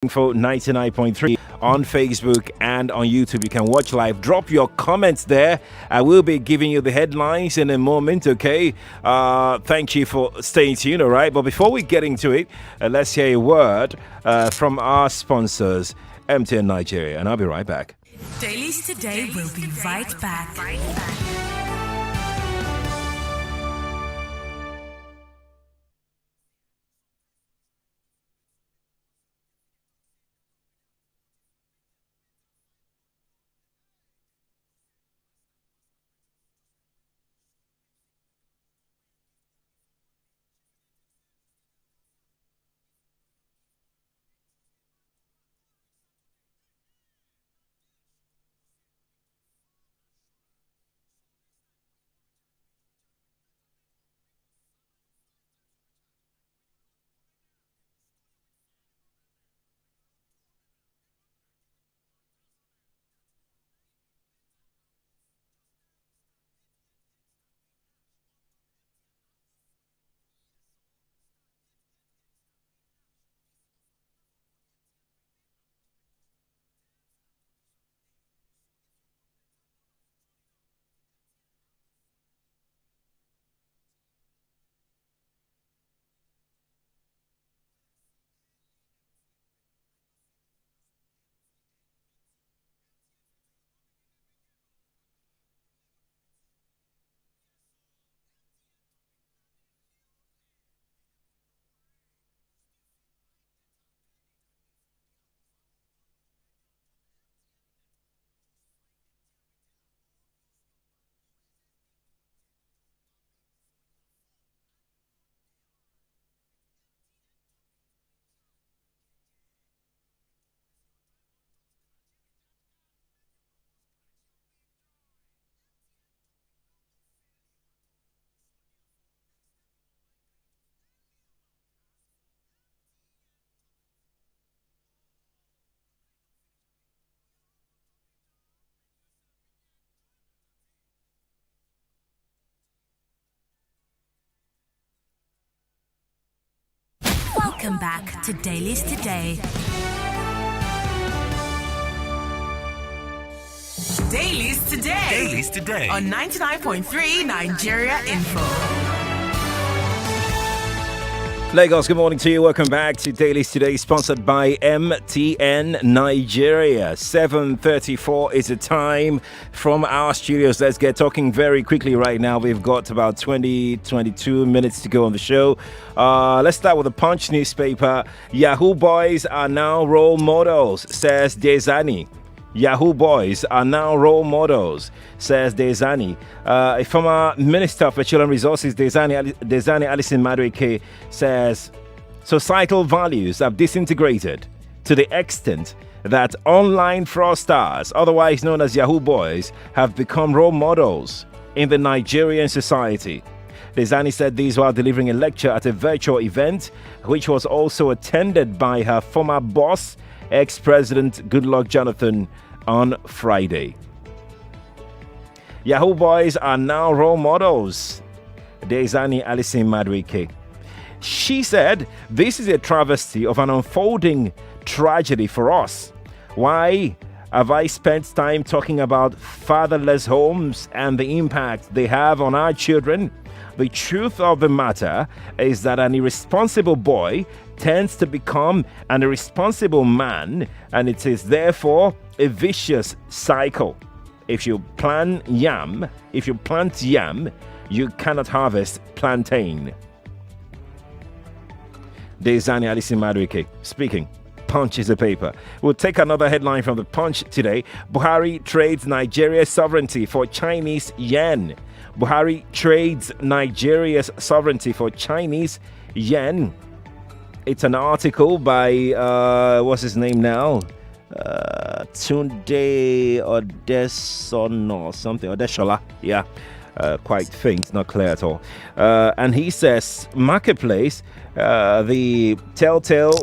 for 99.3 on Facebook and on YouTube. You can watch live. Drop your comments there. I will be giving you the headlines in a moment, okay? Thank you for staying tuned, all right? But before we get into it, let's hear a word from our sponsors, MTN Nigeria, and I'll be right back. Dailies Today will be right back. Welcome back to Dailies Today. Dailies Today. Dailies Today. On 99.3 Nigeria Info. Lagos, good morning to you. Welcome back to Dailies Today, sponsored by MTN Nigeria. 7:34 is the time from our studios. Let's get talking very quickly right now. We've got about 22 minutes to go on the show. Let's start with the Punch newspaper. Yahoo boys are now role models, says Dezani. Yahoo boys are now role models, says Dezani. A former Minister of Petroleum Resources, Dezani Alison Madueke, says societal values have disintegrated to the extent that online fraudsters, otherwise known as Yahoo boys, have become role models in the Nigerian society. Dezani said these while delivering a lecture at a virtual event, which was also attended by her former boss, ex-President Goodluck Jonathan, on Friday. Yahoo boys are now role models, Dezani Alison Madueke. She said, this is a travesty of an unfolding tragedy for us. Why have I spent time talking about fatherless homes and the impact they have on our children? The truth of the matter is that an irresponsible boy tends to become an irresponsible man, and it is therefore a vicious cycle. If you plant yam, you cannot harvest plantain. Dezani Alison Madueke speaking. Punch is the paper. We'll take another headline from the Punch today. Buhari trades Nigeria's sovereignty for Chinese yen. Buhari trades Nigeria's sovereignty for Chinese yen. It's an article by, what's his name now? Tunde Odeson or something. Odeshola, yeah. Quite faint, not clear at all. And he says, Marketplace, the telltale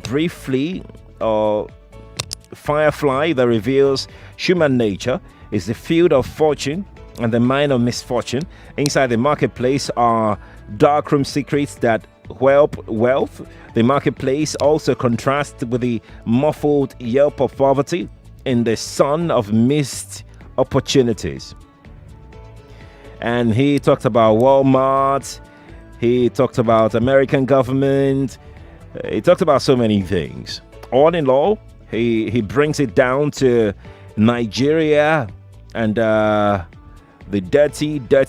briefly or firefly that reveals human nature is the field of fortune and the mine of misfortune. Inside the marketplace are darkroom secrets that wealth. The marketplace also contrasts with the muffled yelp of poverty in the sun of missed opportunities. And he talked about Walmart. He talked about American government. He talked about so many things. All in all, he brings it down to Nigeria and the dirty deals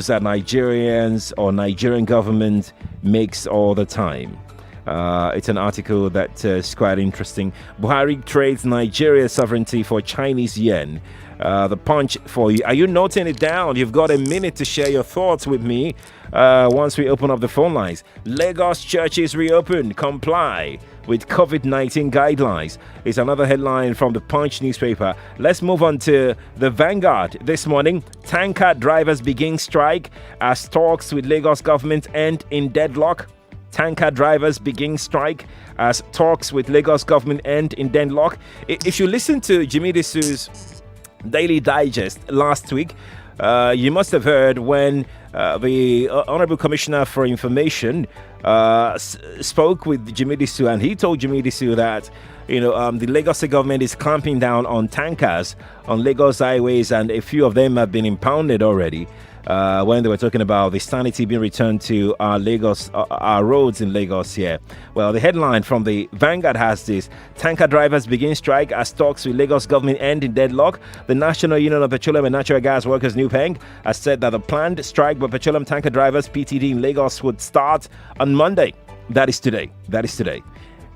that Nigerians or Nigerian government makes all the time. It's an article that's quite interesting. Buhari trades Nigeria's sovereignty for Chinese yen. The Punch for you. Are you noting it down? You've got a minute to share your thoughts with me once we open up the phone lines. Lagos churches reopen, comply with COVID-19 guidelines. It's another headline from the Punch newspaper. Let's move on to the Vanguard this morning. Tanker drivers begin strike as talks with Lagos government end in deadlock. Tanker drivers begin strike as talks with Lagos government end in deadlock. If you listen to Jimmy Disu's Daily Digest last week, you must have heard when the Honorable Commissioner for Information spoke with Jimmy Disu, and he told Jimmy Disu that the Lagos State government is clamping down on tankers on Lagos highways, and a few of them have been impounded already. When they were talking about the sanity being returned to our roads in Lagos here. Well, the headline from the Vanguard has this: tanker drivers begin strike as talks with Lagos government end in deadlock. The National Union of Petroleum and Natural Gas Workers, NUPENG, has said that the planned strike by petroleum tanker drivers, PTD, in Lagos would start on Monday. That is today.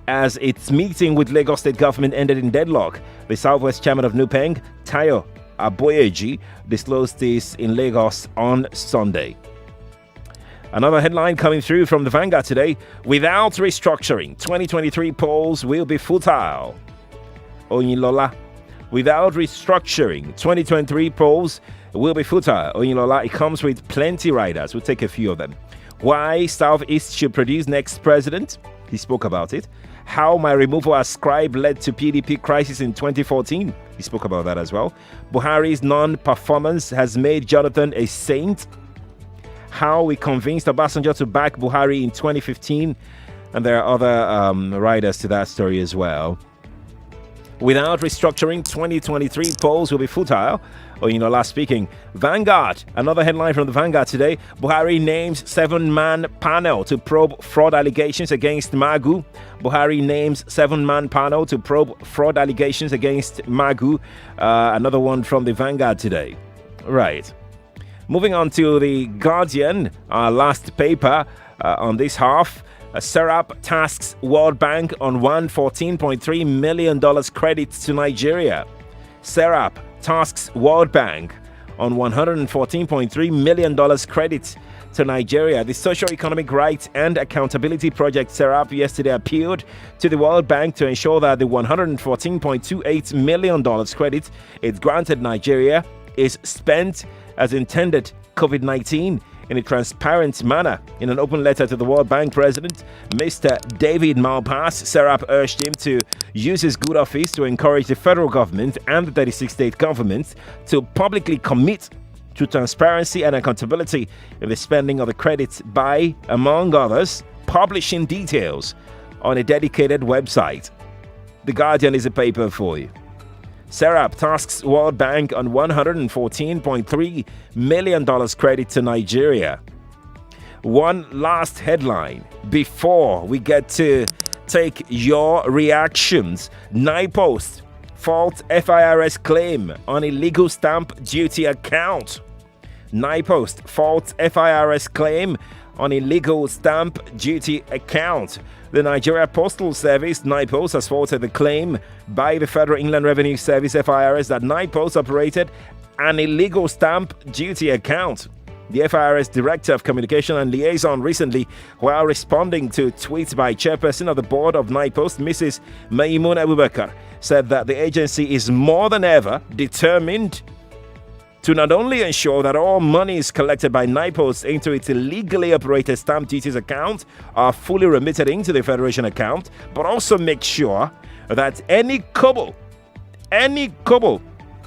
As its meeting with Lagos State government ended in deadlock, the Southwest chairman of NUPENG, Tayo Aboyeji, disclosed this in Lagos on Sunday. Another headline coming through from the Vanguard today: without restructuring, 2023 polls will be futile. Oyinlola. Without restructuring, 2023 polls will be futile. Oyinlola. It comes with plenty riders. We'll take a few of them. Why Southeast should produce next president? He spoke about it. How my removal as scribe led to PDP crisis in 2014. He spoke about that as well. Buhari's non-performance has made Jonathan a saint. How we convinced Obasanjo to back Buhari in 2015. And there are other riders to that story as well. Without restructuring, 2023 polls will be futile. Oyinlola speaking. Vanguard, another headline from the Vanguard today: Buhari names 7-man panel to probe fraud allegations against Magu. Buhari names 7-man panel to probe fraud allegations against Magu. Another one from the Vanguard today. Right. Moving on to the Guardian, our last paper on this half. Serap tasks World Bank on $114.3 million credit to Nigeria. Serap tasks World Bank on $114.3 million credit to Nigeria. The Socio-Economic Rights and Accountability Project, Serap, yesterday appealed to the World Bank to ensure that the $114.28 million credit it granted Nigeria is spent as intended. COVID-19 in a transparent manner. In an open letter to the World Bank president, Mr. David Malpass, Serap urged him to use his good office to encourage the federal government and the 36 state governments to publicly commit to transparency and accountability in the spending of the credits by, among others, publishing details on a dedicated website. The Guardian is a paper for you. Serap tasks World Bank on $114.3 million credit to Nigeria. One last headline before we get to take your reactions. NIPOST faults FIRS claim on illegal stamp duty account. NIPOST faults FIRS claim on illegal stamp duty account. The Nigeria Postal Service, NIPOST, has faulted the claim by the Federal Inland Revenue Service, FIRS, that NIPOST operated an illegal stamp duty account. The FIRS Director of Communication and Liaison recently, while responding to tweets by Chairperson of the Board of NIPOST, Mrs. Maimouna Abubakar, said that the agency is more than ever determined to not only ensure that all monies collected by NIPOST into its illegally operated stamp duties account are fully remitted into the Federation account, but also make sure that any kobo,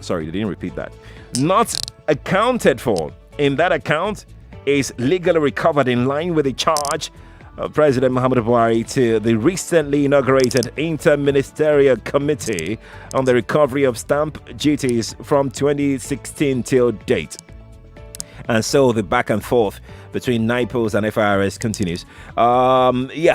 sorry, they didn't repeat that, not accounted for in that account is legally recovered in line with the charge of President Muhammadu Buhari to the recently inaugurated Inter-Ministerial Committee on the Recovery of Stamp Duties from 2016 till date. And so the back and forth between NIPOs and FIRS continues.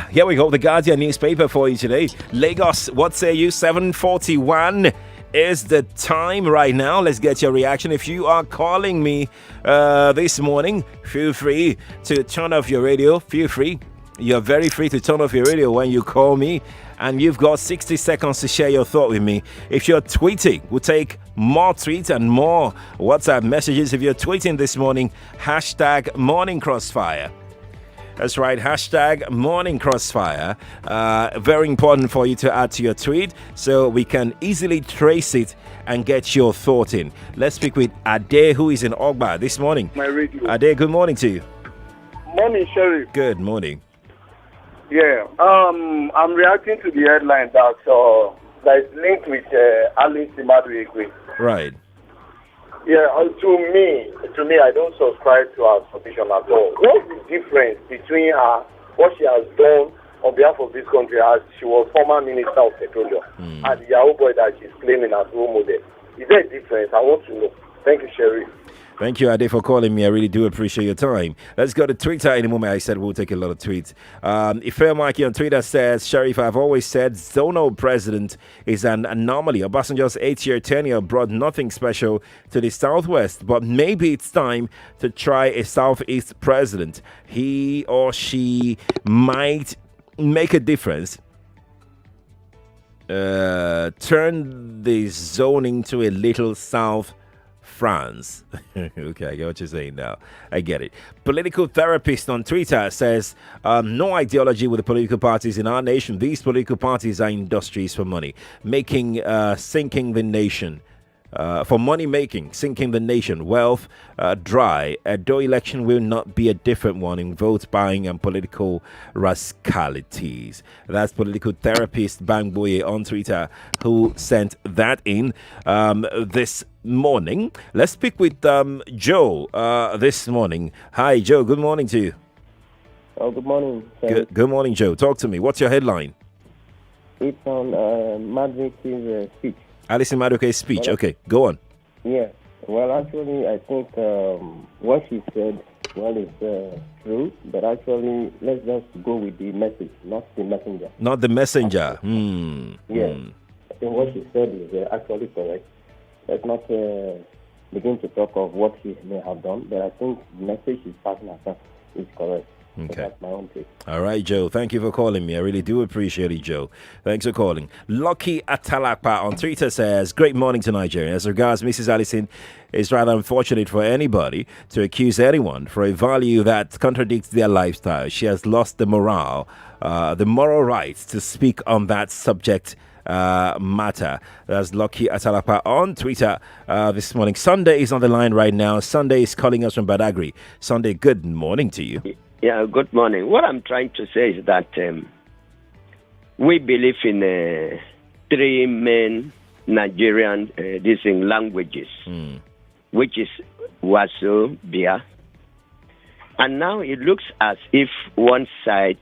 Here we go. The Guardian newspaper for you today. Lagos, what say you? 7:41 is the time right now. Let's get your reaction. If you are calling me this morning, feel free to turn off your radio. Feel free. You're very free to turn off your radio when you call me. And you've got 60 seconds to share your thought with me. If you're tweeting, we'll take more tweets and more WhatsApp messages. If you're tweeting this morning, hashtag Morning Crossfire. That's right, hashtag Morning Crossfire. Very important for you to add to your tweet so we can easily trace it and get your thought in. Let's speak with Ade, who is in Ogba this morning. My radio. Ade, good morning to you. Morning, Sheriff. Good morning. Yeah, I'm reacting to the headline that is linked with Alice Imaduekwe. Right. Yeah, to me, I don't subscribe to her position at all. What's the difference between her, what she has done on behalf of this country as she was former Minister of Petroleum and the Yahoo boy that she's claiming as role model? Is there a difference? I want to know. Thank you, Sheriff. Thank you, Ade, for calling me. I really do appreciate your time. Let's go to Twitter in a moment. I said we'll take a lot of tweets. Ife Mikey on Twitter says, Sheriff, I've always said zonal president is an anomaly. Obasanjo's 8-year tenure brought nothing special to the Southwest, but maybe it's time to try a Southeast president. He or she might make a difference. Turn the zone into a little South France. Okay, I get what you're saying now. I get it. Political therapist on Twitter says, no ideology with the political parties in our nation. These political parties are industries for money, sinking the nation. For money making, sinking the nation, wealth dry. Though election will not be a different one in vote buying and political rascalities. That's political therapist Bangboye on Twitter who sent that in this morning. Let's speak with Joe this morning. Hi, Joe. Good morning to you. Oh, good morning. Good morning, Joe. Talk to me. What's your headline? It's on Madrid's speech. Alison Maduke's speech. Okay, go on. Yeah. Well, actually, I think what she said, is true. But actually, let's just go with the message, not the messenger. Not the messenger. Yeah. I think what she said is actually correct. Let's not begin to talk of what she may have done. But I think the message she's passing across is correct. Okay. So that's my own take. All right, Joe. Thank you for calling me. I really do appreciate it, Joe. Thanks for calling. Lucky Atalakpa on Twitter says, great morning to Nigeria. As regards Mrs. Allison, it's rather unfortunate for anybody to accuse anyone for a value that contradicts their lifestyle. She has lost the moral right to speak on that subject matter. That's Lucky Atalapa on Twitter this morning. Sunday is on the line right now. Sunday is calling us from Badagry. Sunday, good morning to you. Yeah, good morning. What I'm trying to say is that we believe in three main Nigerian languages, which is Waso, Bia. And now it looks as if one side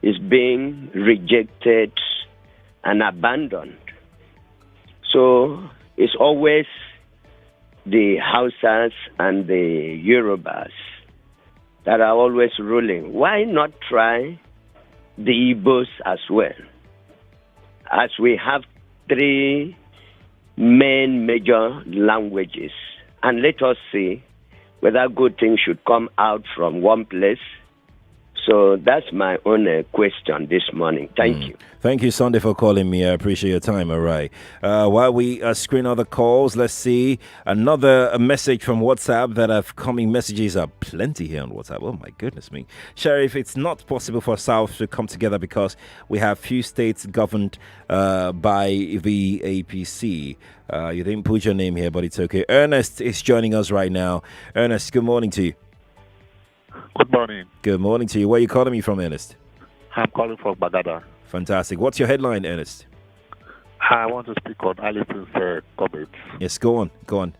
is being rejected and abandoned. So it's always the Hausas and the Yorubas that are always ruling. Why not try the Igbos as well? As we have three main major languages, and let us see whether good things should come out from one place. So that's my own question this morning. Thank you. Thank you, Sunday, for calling me. I appreciate your time. All right. While we screen other calls, let's see another message from WhatsApp that have coming. Messages are plenty here on WhatsApp. Oh, my goodness me. Sheriff, it's not possible for South to come together because we have few states governed by the APC. You didn't put your name here, but it's okay. Ernest is joining us right now. Ernest, good morning to you. Good morning. Good morning to you. Where are you calling me from, Ernest? I'm calling from Bagada. Fantastic. What's your headline, Ernest? I want to speak on Alison's comments. Yes, go on. Go on.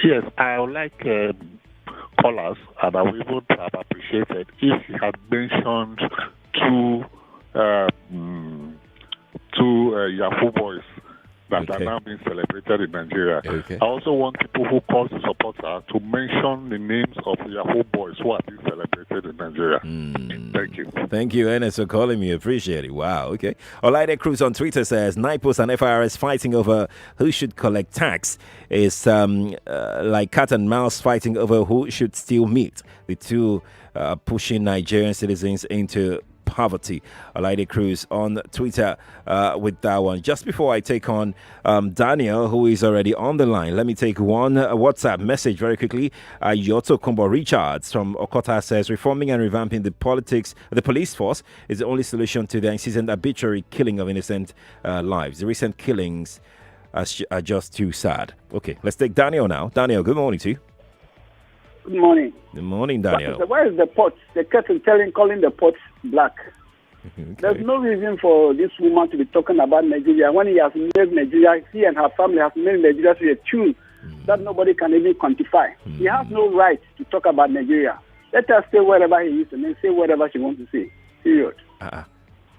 Yes, I would like callers, and I would even have appreciated if he had mentioned two Yahoo boys that are now being celebrated in Nigeria. Okay. I also want people who call to support her to mention the names of Yahoo boys who are being celebrated in Nigeria. Thank you. Thank you, Ernest, for calling me. Appreciate it. Wow, okay. Olaide Cruz on Twitter says, NIPOS and FIRS fighting over who should collect tax is like cat and mouse fighting over who should steal meat. The two pushing Nigerian citizens into poverty. Olaide Cruz on Twitter with that one. Just before I take on Daniel, who is already on the line, let me take one WhatsApp message very quickly. Yoto Kumbo Richards from Okota says, reforming and revamping the police force is the only solution to the incessant arbitrary killing of innocent lives. The recent killings are just too sad. Okay, let's take Daniel now. Daniel, good morning to you. Good morning. Good morning, Daniel. Where is the pot? The kettle calling the pot black. Okay. There's no reason for this woman to be talking about Nigeria when he has made Nigeria, he and her family have made Nigeria to a tune that nobody can even quantify. He has no right to talk about Nigeria. Let her say whatever he is and then say whatever she wants to say. Period.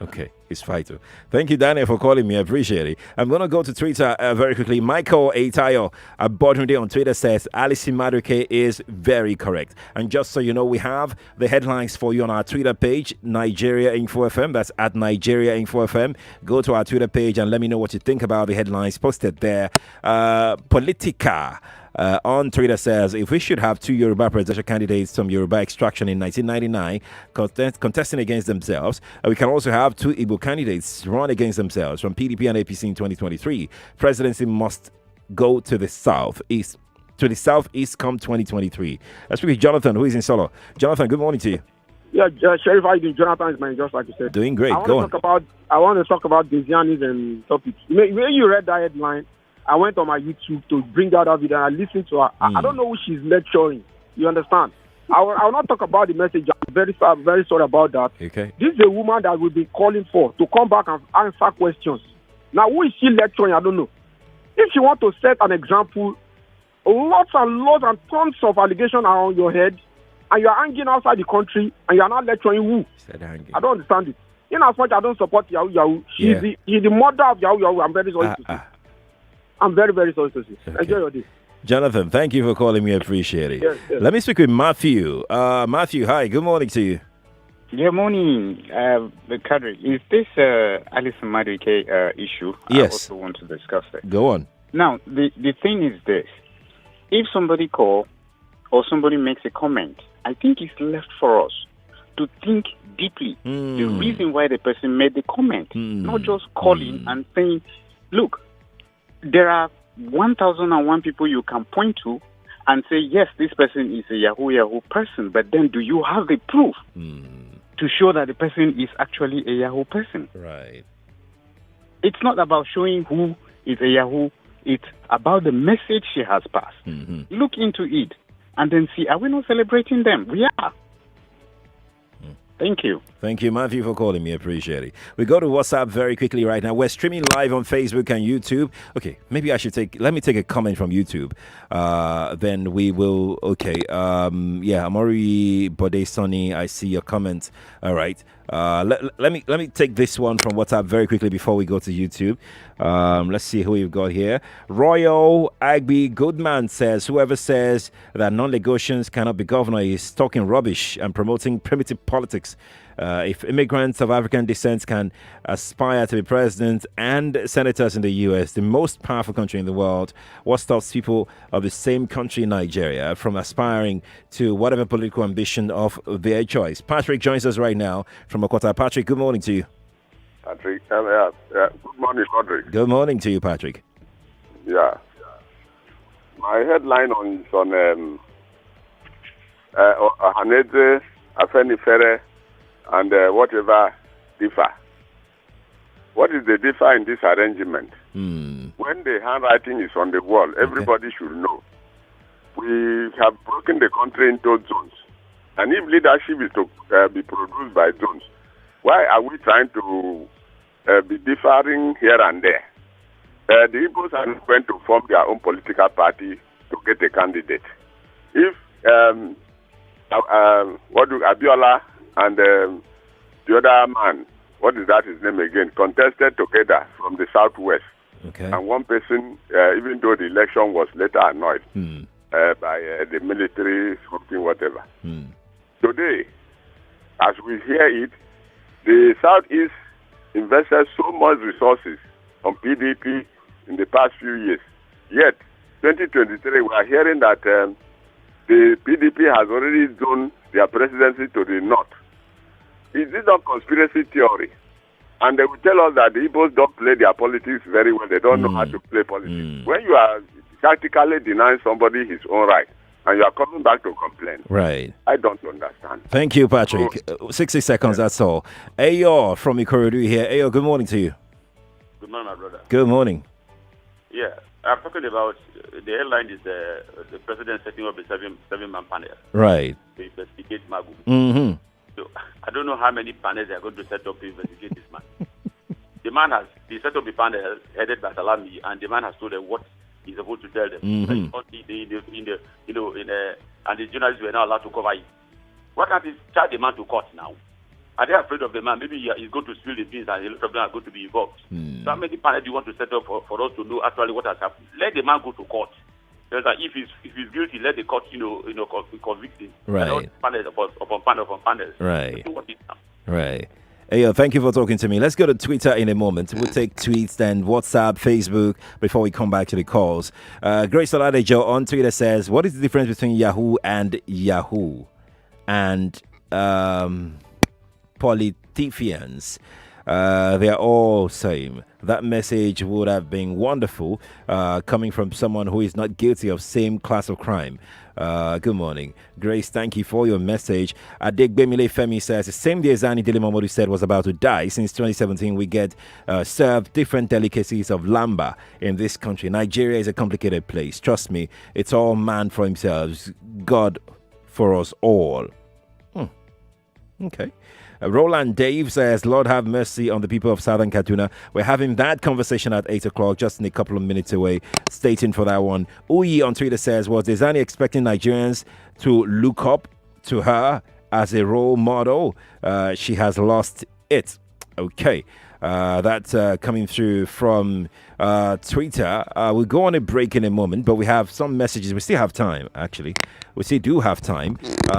Okay, it's vital. Thank you, Daniel, for calling me. I appreciate it. I'm going to go to Twitter very quickly. Michael Aitayo at Bottom Day on Twitter says, Alice Maduke is very correct. And just so you know, we have the headlines for you on our Twitter page, Nigeria Info FM. That's at Nigeria Info FM. Go to our Twitter page and let me know what you think about the headlines posted there. Politica on Twitter says, if we should have two Yoruba presidential candidates from Yoruba extraction in 1999 contesting against themselves, we can also have two Igbo candidates run against themselves from PDP and APC in 2023. Presidency must go to the southeast come 2023. Let's speak with Jonathan, who is in Solo. Jonathan, good morning to you. Yeah, Sheriff, how you doing? Jonathan is mine, just like you said. Doing great. Go on. I want to talk about Desianis and topics. When you read that headline, I went on my YouTube to bring out that video and I listened to her. I don't know who she's lecturing. You understand? I will not talk about the message. I'm very sorry about that. Okay. This is a woman that we've been calling for to come back and answer questions. Now, who is she lecturing? I don't know. If you want to set an example, lots and tons of allegations are on your head, and you are hanging outside the country, and you are not lecturing who? I don't understand it. In as much I don't support Yahoo, she's the mother of Yahoo. I'm very sorry to say. I'm very, very sorry to see. Okay. Enjoy your day. Jonathan, thank you for calling me. I appreciate it. Yes. Let me speak with Matthew. Matthew, hi. Good morning to you. Good morning, Quadry. Is this Alice Maduke issue? Yes. I also want to discuss it. Go on. Now, the thing is this. If somebody calls or somebody makes a comment, I think it's left for us to think deeply the reason why the person made the comment, not just calling and saying, look, there are 1,001 people you can point to and say, yes, this person is a Yahoo person, but then do you have the proof to show that the person is actually a Yahoo person? Right. It's not about showing who is a Yahoo, it's about the message she has passed. Look into it and then see, are we not celebrating them? We are. Thank you. Thank you, Matthew, for calling me. Appreciate it. We go to WhatsApp very quickly right now. We're streaming live on Facebook and YouTube. Okay, maybe let me take a comment from YouTube. Then we will, Amori Bode Sonny, I see your comment. All right. Let me take this one from WhatsApp very quickly before we go to YouTube. Let's see who we've got here. Royal Agby Goodman says, whoever says that non-negotiations cannot be governor is talking rubbish and promoting primitive politics. If immigrants of African descent can aspire to be president and senators in the U.S., the most powerful country in the world, what stops people of the same country, Nigeria, from aspiring to whatever political ambition of their choice? Patrick joins us right now from Okota. Patrick, good morning to you. Patrick, good morning, Quadry. Good morning to you, Patrick. Yeah. My headline is on Haneze, Afenifere, and whatever differ. What is the differ in this arrangement? When the handwriting is on the wall, everybody should know. We have broken the country into zones. And if leadership is to be produced by zones, why are we trying to be differing here and there? The Igbos are going to form their own political party to get a candidate. If Abiola and the other man, what is that his name again, contested together from the southwest. Okay. And one person, even though the election was later annulled by the military, something, whatever. Today, as we hear it, the Southeast invested so much resources on PDP in the past few years. Yet, 2023, we are hearing that the PDP has already done their presidency to the north. Is this not conspiracy theory? And they will tell us that the Igbos don't play their politics very well. They don't know how to play politics. When you are tactically denying somebody his own right, and you are coming back to complain. Right. I don't understand. Thank you, Patrick. 60 seconds, that's all. Ayo from Ikorodu here. Ayo, good morning to you. Good morning, my brother. Good morning. Yeah, I'm talking about the headline is the president setting up a seven-man panel. Right. To investigate Magu. Mm-hmm. So, I don't know how many panels they are going to set up to investigate this man. The man has set up a panel headed by Salami, and the man has told them what he's supposed to tell them. And the journalists were not allowed to cover it. Why can't he charge the man to court now? Are they afraid of the man? Maybe he's going to spill the beans and a lot of them are going to be involved. So how many panels do you want to set up for us to know actually what has happened? Let the man go to court. If he's guilty, let the court convict him. Right. Panels upon panels. Right. What is now? Right. Hey, thank you for talking to me. Let's go to Twitter in a moment. We'll take tweets, then WhatsApp, Facebook, before we come back to the calls. Grace Oladejo on Twitter says, what is the difference between Yahoo and Yahoo? And politicians? They are all same. That message would have been wonderful coming from someone who is not guilty of same class of crime. Good morning, Grace. Thank you for your message. Adegbemile Femi says the same day Zani Dele Momodu said was about to die. Since 2017, we get served different delicacies of lamba in this country. Nigeria is a complicated place. Trust me, it's all man for himself, God for us all. Okay. Roland Dave says, Lord have mercy on the people of Southern Kaduna. We're having that conversation at 8 o'clock, just in a couple of minutes away. Stay tuned for that one. Uyi on Twitter says, was Desani expecting Nigerians to look up to her as a role model? She has lost it. Okay. That's coming through from Twitter. We'll go on a break in a moment, but we have some messages. We still have time, actually. We still do have time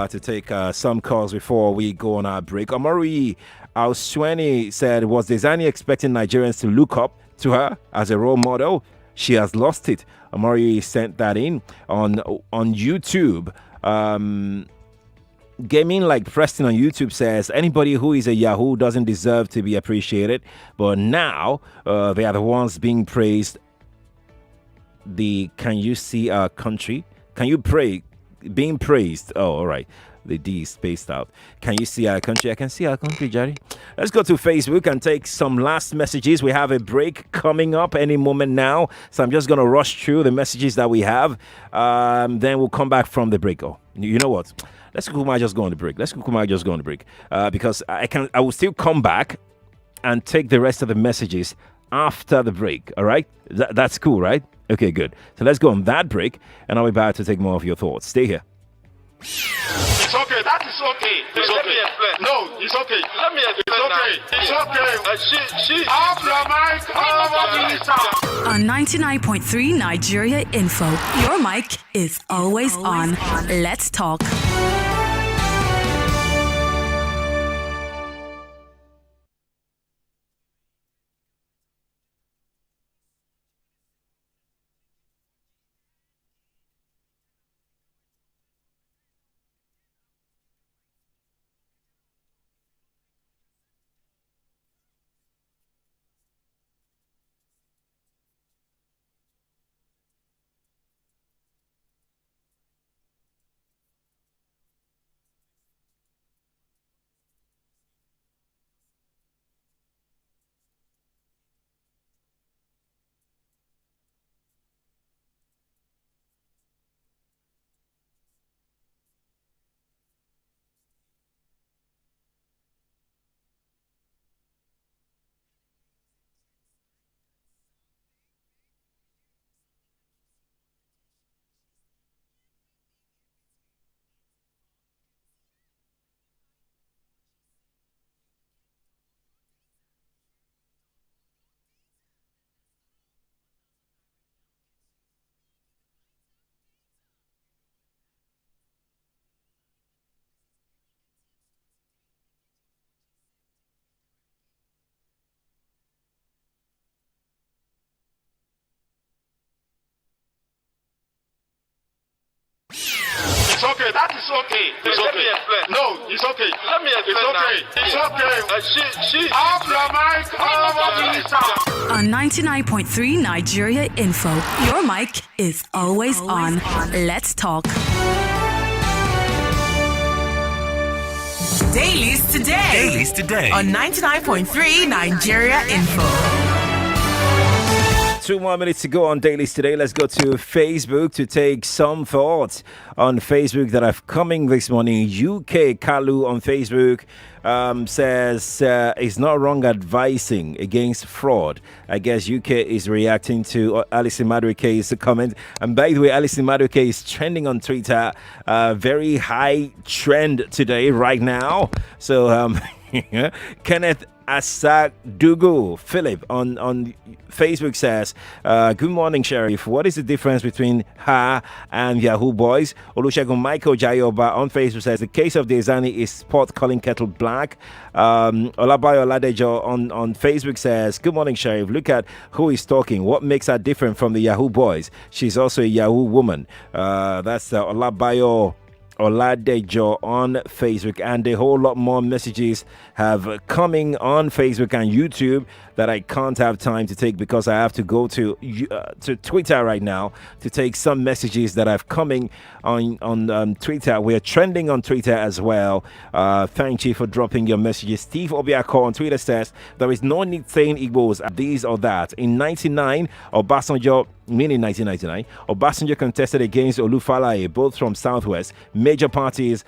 to take some calls before we go on our break. Omari Alsweni said, was Desani expecting Nigerians to look up to her as a role model? She has lost it. Omari sent that in on YouTube. Gaming like Preston on YouTube says, anybody who is a Yahoo doesn't deserve to be appreciated, but now they are the ones being praised. Can you see our country? Can you pray? Being praised. Oh, all right. The D is spaced out. Can you see our country? I can see our country, Jerry. Let's go to Facebook and take some last messages. We have a break coming up any moment now, so I'm just going to rush through the messages that we have. Then we'll come back from the break. Oh, you know what? Let's just go on the break. Because I will still come back and take the rest of the messages after the break. All right? That's cool, right? Okay, good. So let's go on that break, and I'll be back to take more of your thoughts. Stay here. It's okay. That is okay. It's okay. No, it's okay. Let me explain. It's okay. It's okay. She. Off your mic. Over the On 99.3 Nigeria Info, your mic is always on. Let's talk. okay. That is okay. It's okay. Let me explain. No, it's okay. Let me explain. It's okay. It's okay. She. Off your mic. On 99.3 Nigeria Info, your mic is always on. Let's talk. Dailies today. On 99.3 Nigeria Info. 2 more minutes to go on Dailies today. Let's go to Facebook to take some thoughts on Facebook that have coming this morning. UK Kalu on Facebook says it's not wrong advising against fraud. I guess UK is reacting to Alison Madueke's comment. And by the way, Alison Madueke is trending on Twitter. Very high trend today, right now. So Kenneth Asadugu Philip on Facebook says, good morning, Sheriff. What is the difference between her and Yahoo Boys? Olusegun Michael Jayoba on Facebook says, the case of Desani is pot calling kettle black. Olabayo Ladejo on Facebook says, good morning, Sheriff. Look at who is talking. What makes her different from the Yahoo Boys? She's also a Yahoo woman. That's Olabayo Oladejo on Facebook, and a whole lot more messages have coming on Facebook and YouTube that I can't have time to take because I have to go to Twitter right now to take some messages that have coming on Twitter. We're trending on Twitter as well. Thank you for dropping your messages. Steve Obiako on Twitter says, there is no need saying Igbos these or that. In 99, Obasanjo, meaning 1999, Obasanjo contested against Olufalaye, both from Southwest. Major parties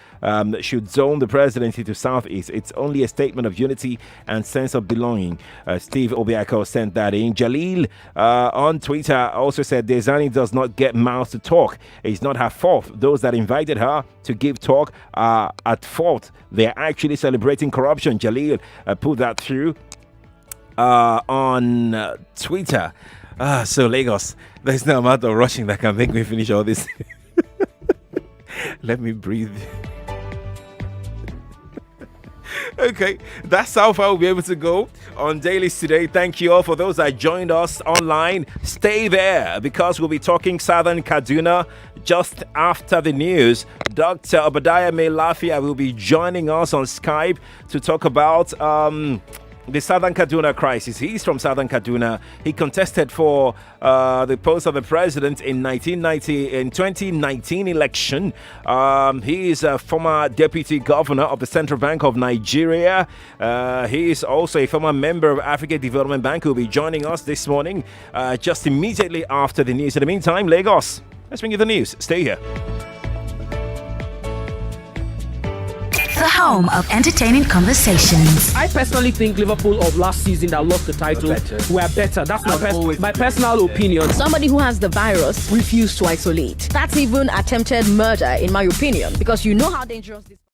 should zone the presidency to Southeast. It's only a statement of unity and sense of belonging. Steve Obiako sent that in. Jalil on Twitter also said, Desani does not get mouths to talk. It's not her fault. Those that invited her to give talk are at fault. They're actually celebrating corruption. Jalil put that through on Twitter. So Lagos, there's no amount of rushing that can make me finish all this. Let me breathe. Okay, that's how far we'll be able to go on Dailies today. Thank you all for those that joined us online. Stay there because we'll be talking Southern Kaduna just after the news. Dr. Obadiah Mailafia will be joining us on Skype to talk about the Southern Kaduna crisis. He's from Southern Kaduna. He contested for the post of the president in 2019 election. He is a former deputy governor of the Central Bank of Nigeria. He is also a former member of Africa Development Bank who will be joining us this morning just immediately after the news. In the meantime, Lagos, let's bring you the news. Stay here. The home of entertaining conversations. I personally think Liverpool of last season that lost the title were better. That's my personal opinion. Somebody who has the virus refused to isolate. That's even attempted murder, in my opinion, because you know how dangerous this is.